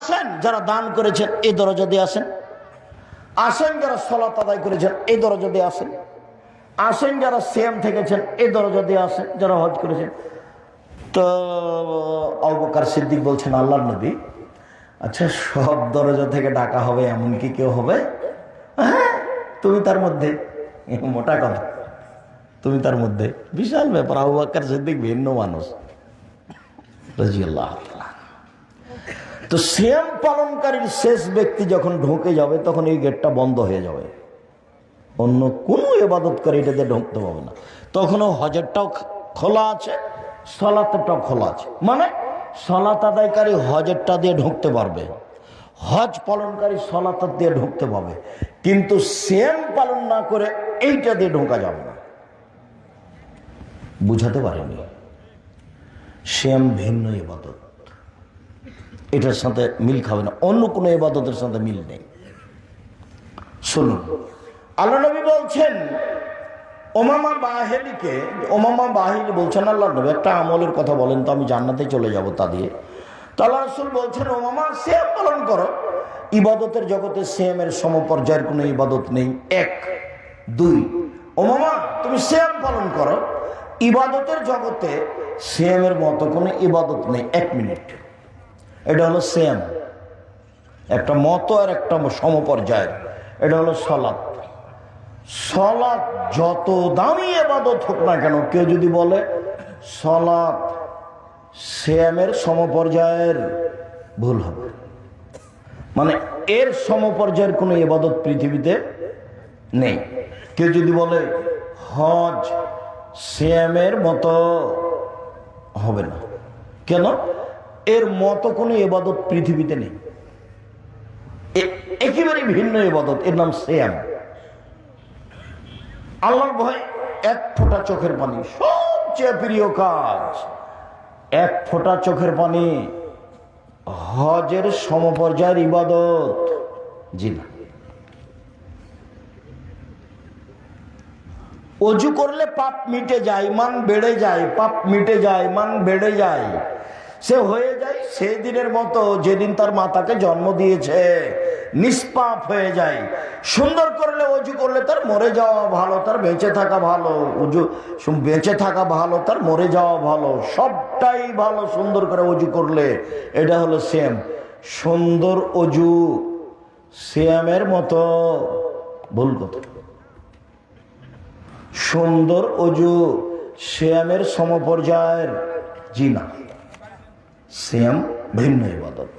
আসেন যারা দান করেছেন এই দরজা দিয়ে আসেন, আসেন যারা সালাত আদায় করেছেন এই দরজা দিয়ে আসেন, আসেন যারা সিয়াম থেকেছেন এই দরজা দিয়ে আসেন, যারা হজ করেছেন। তো আবু বকর সিদ্দিক বলছেন, আল্লাহর নবী, আচ্ছা সব দরজা থেকে ডাকা হবে এমন কি কেউ হবে? হ্যাঁ, তুমি তার মধ্যে। মোটা কথা, তুমি তার মধ্যে। বিশাল ব্যাপার। আবু বকর সিদ্দিক ভিন্ন মানুষ রাদিয়াল্লাহু তাআলা। তো সিয়াম পালনকারীর শেষ ব্যক্তি যখন ঢুকে যাবে তখন এই গেটটা বন্ধ হয়ে যাবে, অন্য কোনো ইবাদতকারী এটাতে ঢুকতে পারবে না। তখনও হজেরটাও খোলা আছে, সালাতেরটাও খোলা আছে। মানে সালাত আদায়কারী হজেরটা দিয়ে ঢুকতে পারবে, হজ পালনকারী সালাত দিয়ে ঢুকতে পারবে, কিন্তু সিয়াম পালন না করে এইটা দিয়ে ঢোকা যাবে না। বুঝাতে পারেনি? সিয়াম ভিন্ন ইবাদত, এটার সাথে মিল খাবে না, অন্য কোনো ইবাদতের সাথে মিল নেই। শুনুন, আল্লাহ নবী বলছেন ওমামা বাহিলিকে, ওমামা বাহিলি বলছেন আল্লাহ নবী একটা আমলের কথা বলেন তো আমি জান্নাতে চলে যাব তা দিয়ে। তো আল্লাহ রাসূল বলছেন ওমামা সিয়াম পালন করো। ইবাদতের জগতে সিয়ামের সমপর্যায়ের কোনো ইবাদত নেই। এক। দুই, ওমামা তুমি সিয়াম পালন করো, ইবাদতের জগতে সিয়ামের মতো কোনো ইবাদত নেই। 1 মিনিট, এটা হলো সিয়াম, একটা মতো আর একটা সমপর্যায়ের। এটা হলো সালাত। সালাত যত দামি ইবাদত হোক না কেন, কেউ যদি বলে সালাত সিয়ামের সমপর্যায়ের, ভুল হবে। মানে এর সমপর্যায়ের কোনো ইবাদত পৃথিবীতে নেই। কেউ যদি বলে হজ সিয়ামের মতো, হবে না। কেন? এর মতো কোনো ইবাদত পৃথিবীতে নেই, একেবারে ভিন্ন ইবাদত, এর নাম সিয়াম। আল্লাহর ভয়, 1 ফোঁটা চোখের পানি, সবচেয়ে প্রিয় কাজ। 1 ফোঁটা চোখের পানি হজের সমপর্যায়ের ইবাদত? জি না। অজু করলে পাপ মিটে যায়, মান বেড়ে যায়, পাপ মিটে যায়, মান বেড়ে যায়। সে হয়ে যায় সেদিনের মতো যেদিন তার মাতাকে জন্ম দিয়েছে, নিষ্পাপ হয়ে যায়। সুন্দর করলে, অজু করলে তার মরে যাওয়া ভালো, তার বেঁচে থাকা ভালো। বেঁচে থাকা ভালো, তার মরে যাওয়া ভালো, সবটাই ভালো সুন্দর করে অজু করলে। এটা হলো সিয়াম। সুন্দর অজু সিয়ামের মতো? ভুল কথা। সুন্দর অজু সিয়ামের সমপর্যায়ের? জি না। সিয়াম ভিন্ন ইবাদত।